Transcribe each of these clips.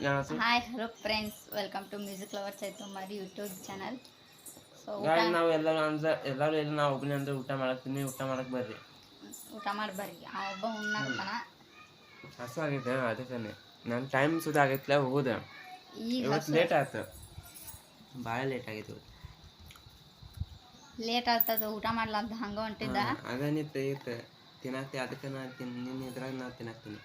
Hi hello friends, welcome to music lover Chaitumari YouTube channel. So ನಾವು ಎಲ್ಲರೂ ಇಲ್ಲ, ನಾವು ಒಬ್ಬನೇ ಅಂದ್ರೆ ಊಟ ಮಾಡತ್ತೀನಿ. ಊಟ ಮಾಡಕ್ ಬರ್ರಿ, ಊಟ ಮಾಡಿ ಬರ್ರಿ. ಆ ಒಬ್ಬ ಉಣ್ಣಾಕತ್ತಾನ. ಹಸು ಆಗೈತೆ, ಅದಕ್ಕೆ ನನ್ನ ಟೈಮ್ ಸುದ ಆಗೈತಿಲ್ಲ ಹೋಗುದ. ಈಗ ಇವತ್ತು ಲೇಟ್ ಆಯ್ತು, ಭಾಳ ಲೇಟ್ ಆಗೈತೆ ಇವತ್ತು. ಲೇಟ್ ಆಗ್ತದ ಊಟ ಮಾಡ್ಲಾರ್ದ ಹಂಗ ಹೊಂಟಿದ್ದ. ಅದನ್ನಿತ್ತು ಇತ್ತು ತಿನ್ನತ್ತಿ, ಅದಕ್ಕೆ ನಿನ್ನ ಇದ್ರಾಗ ನಾ ತಿನ್ನತ್ತೀನಿ.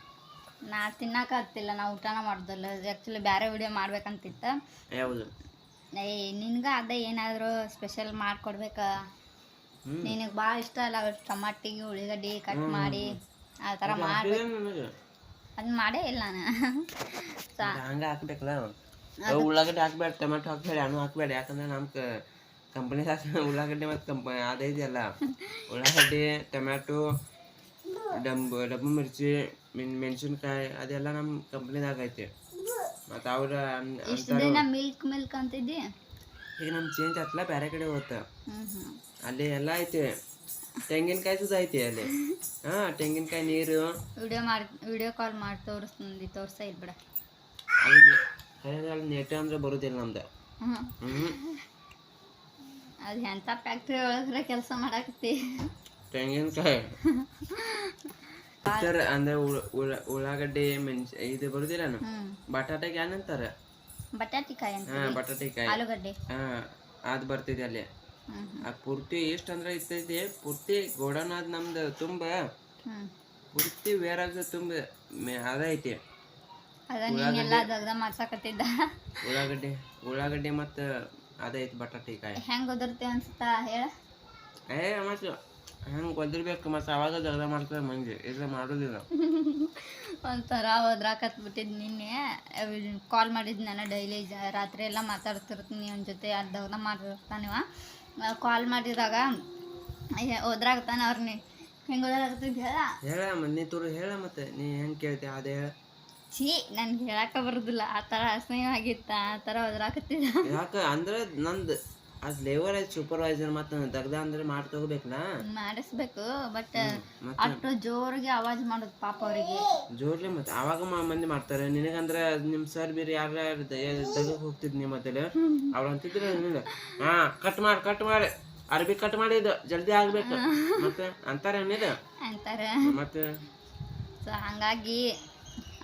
ನಾ ತಿನ್ನಕ ಹತ್ತಿಲ್ಲ, ನಾ ಊಟನ ಮಾಡ್ದಲ್ಲ. ಆ್ಯಕ್ಚುಲಿ ಬೇರೆ ವಿಡಿಯೋ ಮಾಡ್ಬೇಕಂತಿತ್ತು. ಯಾವುದು? ನಿನ್ಗೆ ಅದೇ ಏನಾದರೂ ಸ್ಪೆಷಲ್ ಮಾಡಿಕೊಡ್ಬೇಕ. ನಿನಗೆ ಭಾಳ ಇಷ್ಟ ಅಲ್ಲ ಟಮಾಟಿಗೆ ಉಳ್ಳಾಗಡ್ಡಿ ಕಟ್ ಮಾಡಿ ಆ ಥರ ಮಾಡ್ಬೇಕು. ಅದನ್ನ ಮಾಡೇ ಇಲ್ಲ ನಾನು. ಹಂಗೆ ಹಾಕ್ಬೇಕಲ್ಲ, ಉಳ್ಳಾಗಡ್ಡಿ ಹಾಕ್ಬೇಡ, ಟೊಮೆಟೊ ಹಾಕ್ಬೇಡ, ಹಣ್ಣು ಹಾಕ್ಬೇಡ. ಯಾಕಂದ್ರೆ ನಮ್ಮ ಕಂಪ್ನಿದಾಗ ಉಳ್ಳಾಗಡ್ಡಿ ಮತ್ತು ಅದೈದೆಯಲ್ಲ, ಉಳ್ಳಾಗಡ್ಡಿ, ಟೊಮ್ಯಾಟೊ, ಡಬ್ಬು ಮಿರ್ಚಿ, ಮೆಣಸಿನ್ಕಾಯಿ ಅದೆಲ್ಲ ನಮ್ಮ ಕಂಪ್ನಿದಾಗ ಐತಿ. ಮತ್ತು ಅವ್ರ ಮಿಲ್ಕ್ ಅಂತಿದ್ದಿ. ಈಗ ನಮ್ಮ ಚೇಂಜ್ ಆಯ್ತಲ್ಲ, ಬೇರೆ ಕಡೆ ಹೋಗ್ತ ಅಲ್ಲಿ ಎಲ್ಲ ಐತಿ. ತೆಂಗಿನಕಾಯಿ ಸುದ ಐತಿ ಅಲ್ಲಿ. ತೆಂಗಿನಕಾಯಿ ನೀರು ವಿಡಿಯೋ ಕಾಲ್ ಮಾಡಿ ತೋರಿಸ್ತಾ ಇಲ್ಲ ಬಿಡ. ಅಲ್ಲಿ ನೆಟ್ ಅಂದ್ರೆ ಬರುದಿಲ್ಲ ನಮ್ದು. ಅದು ಎಂಥ ಫ್ಯಾಕ್ಟ್ರಿ ಒಳಗ್ರೆ ಕೆಲಸ ಮಾಡಾಕತ್ತಿ. ತೆಂಗಿನಕಾಯಿ ಅಂದ್ರೆ ಉಳ್ಳಾಗಡ್ಡಿ ಇದು ಬರುದಿಲ್ಲ. ಬಟಾಟೆಗೆ ಏನಂತಾರ? ಬಟಾಟಿಕಾಯಿ ಅಂತ. ಬಟಾಟಿಕಾಯಿ, ಆಲೂಗಡ್ಡೆ. ಅದು ಬರ್ತಿದೆ ಅಲ್ಲಿ. ಪೂರ್ತಿ ಎಷ್ಟು ಅಂದ್ರೆ ಇರ್ತೈತಿ, ಪೂರ್ತಿ ಗೋಡನ್ ಅದ್ ನಮ್ದು ತುಂಬ ಪೂರ್ತಿ ವೇರಾಗ ತುಂಬ ಅದೈತಿ. ಉಳ್ಳಾಗಡ್ಡಿ ಮತ್ತ ಅದೈತಿ ಬಟಾಟಿಕಾಯಿ. ಹೆಂಗ್ ಒದರ್ತಿ ಅನ್ಸುತ್ತಾ ಹೇಳ? ಮತ್ತೆ ಹೆಂಗ್ ಒದರ್ಬೇಕು, ಮತ್ತೆ ಅವಾಗ ದಗ್ದ ಮಾಡ್ತಾರೆ ಮಂದಿ, ಇದು ಮಾಡೋದಿಲ್ಲ. ಒಂಥರ ಒದ್ರಾಕತ್ಬಿಟ್ಟಿದ್. ನಿನ್ನೆ ಕಾಲ್ ಮಾಡಿದ್ ನಾನು ಡೈಲಿ ರಾತ್ರಿ ಎಲ್ಲ ಮಾತಾಡ್ತಿರ್ತೀನಿ ಅವನ ಜೊತೆ. ಅದು ದಗ್ದ ಮಾಡಿರ್ತಾನಿವ. ಕಾಲ್ ಮಾಡಿದಾಗ ಒದ್ರಾಗ್ತಾನೆ. ಅವ್ರನ್ನ ಹೆಂಗೆ ಓದಾಕತ್ತಿದ್ ಹೇಳ ಮನೆ ತೋರು ಹೇಳ. ಮತ್ತೆ ನೀ ಹೆಂಗೆ ಕೇಳ್ತಿ ಅದೇ ಹೇಳ. ನನ್ಗೆ ಹೇಳಕ್ಕ ಬರೋದಿಲ್ಲ. ಆ ಥರ ಅಸಹ್ಯವಾಗಿತ್ತ, ಆ ಥರ ಒದ್ರಾಕತ್ತಿದ್ದ. ಯಾಕೆ ಅಂದ್ರೆ ನಂದು ಅದು ಲೇವರ್ ಐತಿ, ಸೂಪರ್ವೈಸರ್. ಮತ್ತು ದಗ್ದ ಅಂದ್ರೆ ಮಾಡಿ ತಗೋಬೇಕಲ್ಲ, ಮಾಡಿಸ್ಬೇಕು. ಬಟ್ ಅಷ್ಟು ಜೋರಿಗೆ ಆವಾಜ್ ಮಾಡೋದು ಪಾಪ ಅವರಿಗೆ ಜೋರ್ಲಿ. ಮತ್ತೆ ಆವಾಗ ಮಂದಿ ಮಾಡ್ತಾರೆ. ನಿನಗಂದ್ರೆ ನಿಮ್ಮ ಸರ್ ಬೇರೆ ಯಾರು ತೆಗಕ್ಕೆ ಹೋಗ್ತಿದ್ನಿ ಮತ್ತೆ ಅವ್ರು ಅಂತಿದ್ರು, ಕಟ್ ಮಾಡಿ ಅರ್ಬಿ ಕಟ್ ಮಾಡಿದ್ದು ಜಲ್ದಿ ಆಗ್ಬೇಕು ಮತ್ತೆ ಅಂತಾರೆ ಅಂತಾರೆ. ಮತ್ತೆ ಹಂಗಾಗಿ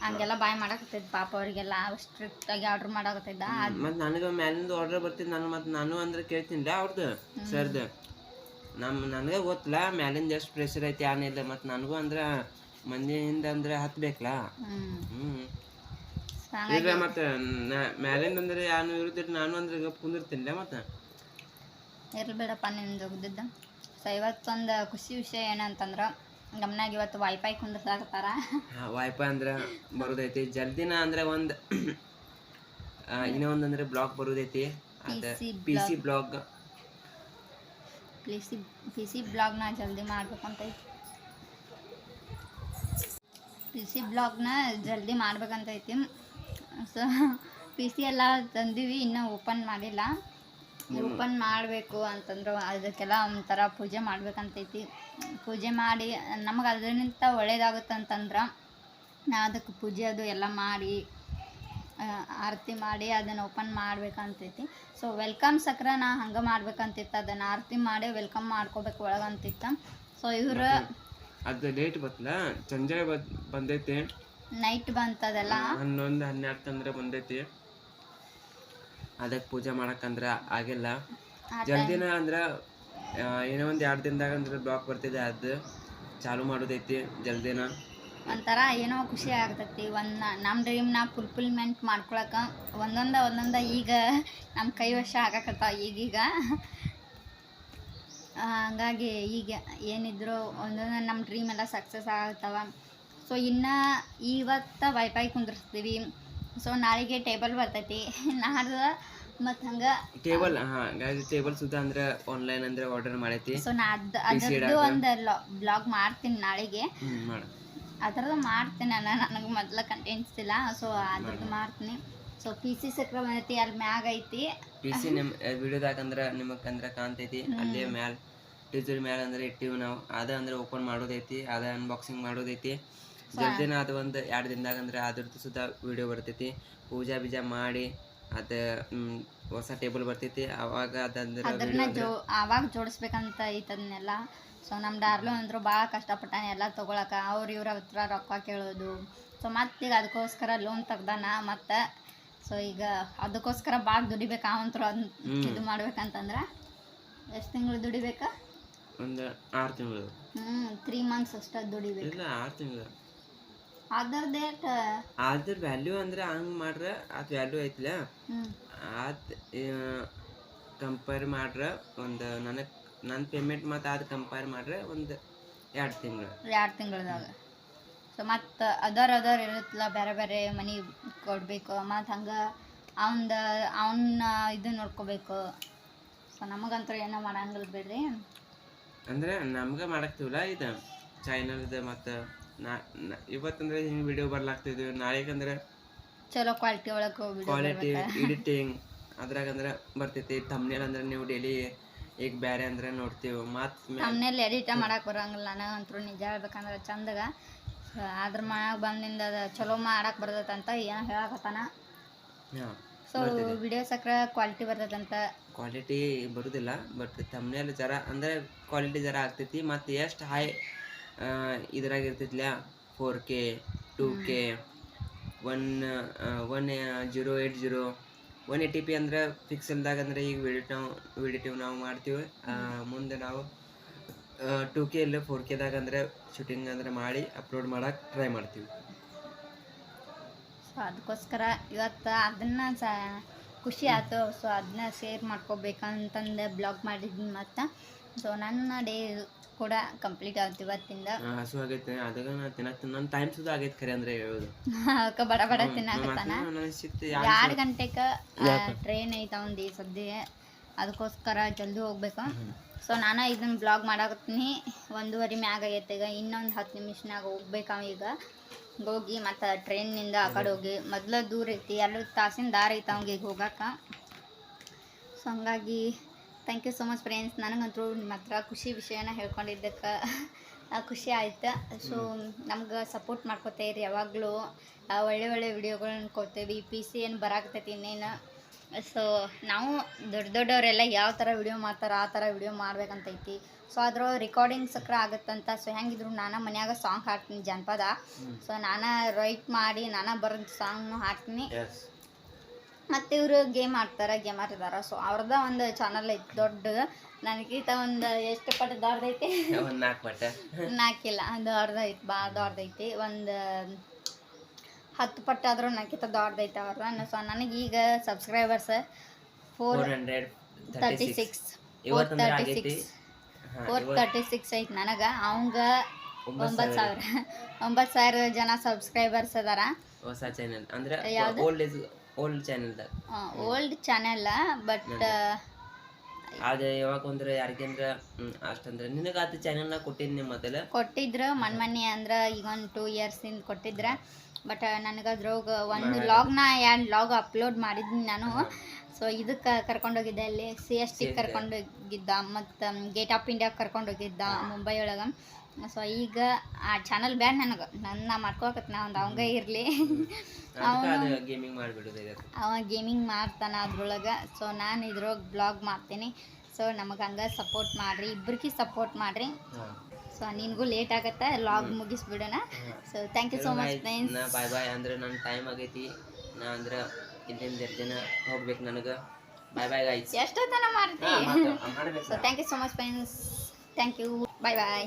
ಹಂಗೆಲ್ಲ ಬಾಯ್ ಮಾಡಕತ್ತಿದ್ ಪಾಪ ಅವ್ರಿಗೆಲ್ಲ. ಸ್ಟ್ರಿಕ್ಟ್ ಆಗಿ ಆರ್ಡರ್ ಮಾಡಕತ್ತಿದ್ದ. ಮತ್ತೆ ನನಗೆ ಮ್ಯಾಲಿಂದ ಆರ್ಡರ್ ಬರ್ತಿದ್ದು. ನಾನು ಅಂದ್ರೆ ಕೇಳ್ತೀನಿ ಅವ್ರದ್ದು ಸರ್ದು. ನನಗೆ ಗೊತ್ತಿಲ್ಲ ಮ್ಯಾಲಿಂದ ಎಷ್ಟು ಪ್ರೆಷರ್ ಐತಿ ಏನಿಲ್ಲ. ಮತ್ತು ನನಗೂ ಅಂದ್ರೆ ಮಂದಿಯಿಂದ ಅಂದ್ರೆ ಹತ್ಬೇಕಲ್ಲ. ಈಗ ಮತ್ತೆ ಮ್ಯಾಲಿಂದ ಅಂದ್ರೆ ಯಾನು ಇರುತ್ತಿಲ್ಲ, ನಾನು ಅಂದ್ರೆ ಕುಂದಿರ್ತೀನಿ. ಮತ್ತೆ ಇರ್ಬೇಡಪ್ಪ ನಿಂದು ಹೋಗ್ದಿದ್ದ. ಸೊ ಇವತ್ತೊಂದು ಖುಷಿ ವಿಷಯ ಏನಂತಂದ್ರೆ, ನಮ್ಮನಾಗ ಇವತ್ತು ವೈಫೈ ಕುಂದಿರ್ಸಾಕತ್ತಾರ. ವೈಫೈ ಅಂದ್ರೆ ಬರೋದೈತಿ ಜಲ್ದಿನ. ಅಂದ್ರೆ ಒಂದು ಇನ್ನೊಂದು ಅಂದ್ರೆ ಬ್ಲಾಗ್ ಬರೋದೈತಿ. ಪಿ ಸಿ ಬ್ಲಾಗ್ನ ಜಲ್ದಿ ಮಾಡ್ಬೇಕಂತೈತಿ. ಜಲ್ದಿ ಮಾಡ್ಬೇಕಂತೈತಿ. ಸೊ ಪಿ ಸಿ ಎಲ್ಲ ತಂದೀವಿ, ಇನ್ನೂ ಓಪನ್ ಮಾಡಿಲ್ಲ. ಓಪನ್ ಮಾಡಬೇಕು ಅಂತಂದ್ರೆ ಅದಕ್ಕೆಲ್ಲ ಒಂಥರ ಪೂಜೆ ಮಾಡ್ಬೇಕಂತೈತಿ. ಪೂಜೆ ಮಾಡಿ ನಮಗೆ ಅದರಿಂದ ಒಳ್ಳೇದಾಗುತ್ತಂತಂದ್ರೆ ನಾ ಅದಕ್ಕೆ ಪೂಜೆ ಅದು ಎಲ್ಲ ಮಾಡಿ ಆರತಿ ಮಾಡಿ ಅದನ್ನು ಓಪನ್ ಮಾಡ್ಬೇಕಂತೈತಿ. ಸೊ ವೆಲ್ಕಮ್ ಸಕ್ರ ನಾ ಹಂಗೆ ಮಾಡ್ಬೇಕಂತಿತ್ತು. ಅದನ್ನು ಆರತಿ ಮಾಡಿ ವೆಲ್ಕಮ್ ಮಾಡ್ಕೋಬೇಕು ಒಳಗಂತಿತ್ತು. ಸೊ ಇವರು ಅದು ಲೇಟ್ ಬತ್ತಲ್ಲ, ಸಂಜೆ ಬಂದೈತಿ, ನೈಟ್ ಬಂತದೆಲ್ಲ 11-12 ಅಂದ್ರೆ ಬಂದೈತಿ. ಅದಕ್ಕೆ ಪೂಜೆ ಮಾಡಕ್ಕಂದ್ರೆ ಆಗಿಲ್ಲ ಜಲ್ದಿನ. ಅಂದ್ರೆ ಏನೋ ಒಂದು 2 ದಿನದಾಗ ಅಂದ್ರೆ ಬ್ಲಾಕ್ ಬರ್ತಿದೆ, ಅದು ಚಾಲು ಮಾಡೋದೈತಿ ಜಲ್ದಿನ. ಒಂಥರ ಏನೋ ಖುಷಿ ಆಗ್ತೈತಿ. ನಮ್ಮ ಡ್ರೀಮ್ನ ಫುಲ್ಫಿಲ್ಮೆಂಟ್ ಮಾಡ್ಕೊಳಕ್ಕೆ ಒಂದೊಂದ ಈಗ ನಮ್ಮ ಕೈವಶ ಆಗಕತ್ತಾವ ಈಗೀಗ. ಹಂಗಾಗಿ ಈಗ ಏನಿದ್ರು ಒಂದೊಂದು ನಮ್ಮ ಡ್ರೀಮ್ ಎಲ್ಲ ಸಕ್ಸಸ್ ಆಗ್ತಾವ. ಸೊ ಇನ್ನು ಇವತ್ತು ವೈಫೈ ಕುಂದಿರ್ಸ್ತೀವಿ. ಸೊ ನಾಳೆಗೆ ಟೇಬಲ್ ಬರ್ತೈತಿ, ನಾಡ್ದು ಮತ್ತು ಹಂಗೆ ಟೇಬಲ್ ಸುದ್ದ ಅಂದ್ರೆ ಆನ್ಲೈನ್ ಅಂದ್ರೆ ಆರ್ಡರ್ ಮಾಡೈತಿ. ಸೊ ನಾ ಅದರದ್ದು ಒಂದು ಬ್ಲಾಗ್ ಮಾಡ್ತೀನಿ ನಾಳೆಗೆ. ಅದರದ್ದು ಮಾಡ್ತೀನಿ ನನಗೆ ಮೊದಲ ಕಂಟೆಂಟ್ಸ್ ಇಲ್ಲ. ಸೊ ಅದ್ರದ್ದು ಮಾಡ್ತೀನಿ. ಸೊ ಪಿ ಸಿ ಸಕ್ರ ಬಂದೈತಿ, ಅಲ್ಲಿ ಮ್ಯಾಗ ಐತಿ ಪಿ ಸಿ. ನಿಮ್ಮ ವಿಡಿಯೋದಾಗ ಅಂದ್ರೆ ನಿಮಗೆ ಅಂದ್ರೆ ಕಾಣ್ತೈತಿ ಅಲ್ಲೇ ಮ್ಯಾಲ ಟೀಚರ್ ಮ್ಯಾಲ ಅಂದ್ರೆ ಇಟ್ಟಿವಿ ನಾವು. ಅದ ಅಂದ್ರೆ ಓಪನ್ ಮಾಡೋದೈತಿ, ಅದ ಅನ್ಬಾಕ್ಸಿಂಗ್ ಮಾಡೋದೈತಿ. ಜಲ್ದಿನ ಅದು ಒಂದು 2 ದಿನದಾಗ ಅಂದ್ರೆ ಅದ್ರದ್ದು ಸುತ್ತ ವಿಡಿಯೋ ಬರ್ತೈತಿ. ಪೂಜಾ ಬೀಜಾ ಮಾಡಿ ಅದು ಹೊಸ ಟೇಬಲ್ ಬರ್ತೈತಿ ಅವಾಗ ಅದಂದ್ರೆ ಅದನ್ನ ಅವಾಗ ಜೋಡಿಸ್ಬೇಕಂತ ಐತೆ ಅದನ್ನೆಲ್ಲ. ಸೊ ನಮ್ಮ ಡಾರ್ಲು ಅಂದ್ರು ಭಾಳ ಕಷ್ಟಪಟ್ಟಾನೆ ಎಲ್ಲ ತೊಗೊಳಕ್ಕೆ. ಇವ್ರ ಹತ್ರ ರೊಕ್ಕ ಕೇಳೋದು. ಸೊ ಮತ್ತೀಗ ಅದಕ್ಕೋಸ್ಕರ ಲೋನ್ ತೆಗ್ದಾನ ಮತ್ತು. ಸೊ ಈಗ ಅದಕ್ಕೋಸ್ಕರ ಭಾಳ ದುಡಿಬೇಕು ಅವಂತರು ಅದನ್ನ ಇದು ಮಾಡ್ಬೇಕಂತಂದ್ರೆ. ಎಷ್ಟು ತಿಂಗಳು ದುಡಿಬೇಕಾ? ಒಂದು 6 ತಿಂಗಳು. 3 ಮಂತ್ಸ್ ಅಷ್ಟೇ ದುಡಿಬೇಕು. ಇಲ್ಲ 6 ತಿಂಗಳು. ಅದ್ರ ವ್ಯಾಲ್ಯೂ ಅಂದ್ರೆ ಹಂಗೆ ಮಾಡ್ರೆ ಅದು ವ್ಯಾಲ್ಯೂ ಐತಿಲ್ಲ ಅದು ಕಂಪೇರ್ ಮಾಡ್ರೆ ಒಂದು ನನ್ನ ಪೇಮೆಂಟ್ ಮತ್ತು ಅದು ಕಂಪೇರ್ ಮಾಡ್ರೆ ಒಂದು 2 ತಿಂಗಳದಾಗ. ಸೊ ಮತ್ತು ಅದರ್ ಇರುತ್ತಲ್ಲ ಬೇರೆ ಬೇರೆ ಮನೆ ಕೊಡಬೇಕು ಮತ್ತು ಹಂಗೆ ಅವನ್ನ ಇದು ನೋಡ್ಕೋಬೇಕು. ಸೊ ನಮಗಂತೂ ಏನೋ ಮಾಡಂಗಿಲ್ಲ ಬಿಡ್ರಿ. ಅಂದ್ರೆ ನಮ್ಗೆ ಮಾಡಕ್ತಿವಲ್ಲ ಇದು ಚಾನಲ್ದು. ಮತ್ತು ಇವತ್ತಂದ್ರೆ ಹಿಂಗೆ ವಿಡಿಯೋ ಬರ್ಲಾಗ್ತಿದ್ವಿ, ನಾಳೆಗಂದ್ರೆ ಚಲೋ ಕ್ವಾಲಿಟಿ ಒಳಗೆ ಕ್ವಾಲಿಟಿ ಎಡಿಟಿಂಗ್ ಅದ್ರಾಗಂದ್ರೆ ಬರ್ತೈತಿ. ಥಂಬ್ನೇಲ್ ಅಂದ್ರೆ ನೀವು ಡೈಲಿ ಈಗ ಬೇರೆ ಅಂದ್ರೆ ನೋಡ್ತೀವಿ. ಮತ್ತು ಥಂಬ್ನೇಲ್ ಎಡಿಟ್ ಮಾಡಕ್ಕೆ ಬರೋಂಗಿಲ್ಲ ನನಗಂತೂ ನಿಜ ಹೇಳ್ಬೇಕಂದ್ರೆ ಚಂದಾಗ. ಅದ್ರ ಮನ್ಯಾಗ ಬಂದಿಂದ ಚಲೋ ಮಾಡಕ್ಕೆ ಬರ್ತೈತಂತ ಏನೋ ಹೇಳಕತ್ತಾನ. ಸೊ ವಿಡಿಯೋ ಸಕ್ರ ಕ್ವಾಲಿಟಿ ಬರ್ತೈತಂತ. ಕ್ವಾಲಿಟಿ ಬರೋದಿಲ್ಲ ಬಟ್ ಥಂಬ್ನೇಲ್ ಜರ ಅಂದ್ರೆ ಕ್ವಾಲಿಟಿ ಜರ ಆಗ್ತೈತಿ. ಮತ್ತು ಎಷ್ಟು ಹೈ ಇದ್ರಾಗ ಇರ್ತೈತಿಲ್ಲ 4K 2K 1080 180p ಅಂದ್ರೆ ಪಿಕ್ಸೆಲ್ದಾಗ ಅಂದ್ರೆ ಈಗ ವಿಡಿಯೋ ನಾವು ಮಾಡ್ತೀವಿ. ಮುಂದೆ ನಾವು 2K ಇಲ್ಲ 4Kದಾಗ ಅಂದ್ರೆ ಶೂಟಿಂಗ್ ಅಂದ್ರೆ ಮಾಡಿ ಅಪ್ಲೋಡ್ ಮಾಡಕ್ಕೆ ಟ್ರೈ ಮಾಡ್ತೀವಿ. ಸೊ ಅದಕ್ಕೋಸ್ಕರ ಇವತ್ತು ಅದನ್ನು ಖುಷಿ ಆಯ್ತು. ಸೊ ಅದನ್ನ ಶೇರ್ ಮಾಡ್ಕೋಬೇಕಂತಂದು ಬ್ಲಾಗ್ ಮಾಡಿದ್ದೀನಿ. ಮತ್ತು ಸೊ ನನ್ನ ಡೇ ಕೂಡ ಕಂಪ್ಲೀಟ್ ಆಗುತ್ತೆ ಇವತ್ತಿಂದ. ಹಸು ಆಗೈತೆ ಅದಾಗ ನನ್ನ ಟೈಮ್ ಸುದ ಆಗೈತೆ ಖರೆ ಅಂದ್ರೆ ಹೇಳೋದು. ಬಡ ತಿನ್ನಕತ್ತಾನ. 2 ಗಂಟೆಗೆ ಟ್ರೈನ್ ಐತೆ ಅವ್ನು ಸದ್ಯ. ಅದಕ್ಕೋಸ್ಕರ ಜಲ್ದಿ ಹೋಗ್ಬೇಕು. ಸೊ ನಾನು ಇದನ್ನ ಬ್ಲಾಗ್ ಮಾಡಾಕತ್ತೀನಿ. 1:30 ಮ್ಯಾಗ ಆಗೈತೆ. ಈಗ ಇನ್ನೊಂದು 10 ನಿಮಿಷನಾಗ ಹೋಗ್ಬೇಕು. ಈಗ ಹೋಗಿ ಮತ್ತು ಟ್ರೈನಿಂದ ಆ ಕಡೆ ಹೋಗಿ ಮೊದಲು ದೂರ ಐತಿ 2 ತಾಸಿನ ದಾರಿ ಐತೆ ಅವ್ಗೆ ಈಗ ಹೋಗಕ್ಕೆ. ಸೊ ಹಂಗಾಗಿ thank you so much friends. ನನಗಂತೂ ನಿಮ್ಮ ಹತ್ರ ಖುಷಿ ವಿಷಯನ ಹೇಳ್ಕೊಂಡಿದ್ದಕ್ಕೆ ಖುಷಿ ಆಯ್ತು. ಸೊ ನಮ್ಗೆ ಸಪೋರ್ಟ್ ಮಾಡ್ಕೋತೀರಿ ಯಾವಾಗಲೂ. ಒಳ್ಳೆ ವಿಡಿಯೋಗಳನ್ನ ಕೊಡ್ತೇವೆ. PC ಏನು ಬರಾಕತ್ತೈತಿ ಇನ್ನೇನು. ಸೊ ನಾವು ದೊಡ್ಡವರೆಲ್ಲ ಯಾವ ಥರ ವಿಡಿಯೋ ಮಾಡ್ತಾರೆ ಆ ಥರ ವಿಡಿಯೋ ಮಾಡ್ಬೇಕಂತೈತಿ. ಸೊ ಅದ್ರ ರೆಕಾರ್ಡಿಂಗ್ ಸಕ್ರ ಆಗುತ್ತಂತ. ಸೊ ಹೆಂಗಿದ್ರು ನಾನು ಮನ್ಯಾಗ ಸಾಂಗ್ ಹಾಡ್ತೀನಿ ಜನಪದ. ಸೊ ನಾನು ರೈಟ್ ಮಾಡಿ ನಾನು ಬರೆದು ಸಾಂಗ್ನು ಹಾಡ್ತೀನಿ. ಮತ್ತು ಇವರು ಗೇಮ್ ಆಡ್ತಾರೆ, ಗೇಮರ್ ಇದ್ದಾರೆ. ಸೊ ಅವ್ರದ್ದು ಒಂದು ಚಾನಲ್ ಐತಿ ದೊಡ್ಡದು. ನನಗೀತ ಒಂದು ಎಷ್ಟು ಪಟ್ಟು ದೊಡ್ಡದೈತಿ? 4 ಪಟ್ಟು 4 ಇಲ್ಲ ದೊಡ್ಡದೈತಿ, ಭಾಳ ದೊಡ್ಡದೈತಿ. ಒಂದು 10 ಪಟ್ಟಾದರೂ ನನಗಿಂತ ದೊಡ್ಡದೈತೆ ಅವ್ರದ್ದು. ಸೊ ನನಗೀಗ ಸಬ್ಸ್ಕ್ರೈಬರ್ಸ್ 436 ಐತಿ ನನಗೆ. ಅವಂಗೆ 9,000 ಜನ ಸಬ್ಸ್ಕ್ರೈಬರ್ಸ್ ಅದಾರ. ಹೊಸ ಚಾನೆಲ್ ಅಂದ್ರೆ ಓಲ್ಡ್ ಚಾನೆಲ್. ಬಟ್ ಅದೇ ಯಾವಾಗ ಅಂದ್ರೆ ಯಾರಿಗಂದ್ರೆ ಅಷ್ಟಂದ್ರೆ ನಿನಗೆ ಅದು ಚಾನೆಲ್ನ ಕೊಟ್ಟಿದ್ನಿ ಮೊದಲು ಕೊಟ್ಟಿದ್ರು ಮೊನ್ನೆ ಅಂದ್ರೆ ಈಗ ಒಂದು 2 ಇಯರ್ಸಿಂದ ಕೊಟ್ಟಿದ್ರೆ. ಬಟ್ ನನಗೆ ಅದ್ರಾಗ ಒಂದು ವ್ಲಾಗ್ನ 2 ವ್ಲಾಗ್ ಅಪ್ಲೋಡ್ ಮಾಡಿದ್ದೀನಿ ನಾನು. ಸೊ ಇದಕ್ಕೆ ಕರ್ಕೊಂಡೋಗಿದ್ದೆ, ಅಲ್ಲಿ CST ಕರ್ಕೊಂಡೋಗಿದ್ದ ಮತ್ತು ಗೇಟ್ ಆಫ್ ಇಂಡಿಯಾಗೆ ಕರ್ಕೊಂಡೋಗಿದ್ದ ಮುಂಬೈ ಒಳಗೆ. ಸೊ ಈಗ ಆ ಚಾನಲ್ ಬ್ಯಾಡ್ ನನಗೆ. ನನ್ನ ಮಾಡ್ಕೋಕತ್ತೆ ನಾ ಒಂದು ಅವಂಗ ಇರಲಿ. ಅವ ಗೇಮಿಂಗ್ ಮಾಡ್ತಾನೆ ಅದ್ರೊಳಗೆ. ಸೊ ನಾನು ಇದ್ರೊಳಗೆ ಬ್ಲಾಗ್ ಮಾಡ್ತೀನಿ. ಸೊ ನಮಗೆ ಹಂಗೆ ಸಪೋರ್ಟ್ ಮಾಡಿರಿ, ಇಬ್ಬರಿಗೆ ಸಪೋರ್ಟ್ ಮಾಡಿರಿ. ಸೊ ನಿನಗೂ ಲೇಟ್ ಆಗುತ್ತೆ, ವ್ಲಾಗ್ ಮುಗಿಸ್ಬಿಡೋಣ. So thank you so much friends. Bye ಅಂದ್ರೆ ನನ್ನ ಟೈಮ್ ಆಗೈತಿ. ನಾ ಅಂದ್ರೆ ಇಲ್ಲಿಂದ 2 ದಿನ ಹೋಗ್ಬೇಕು ನನಗೆ. ಬಾಯ್ ಗೈಸ್. ಎಷ್ಟೊತ್ತನ ಮಾಡ್ತೀವಿ. So thank you so much friends. Thank you. Bye.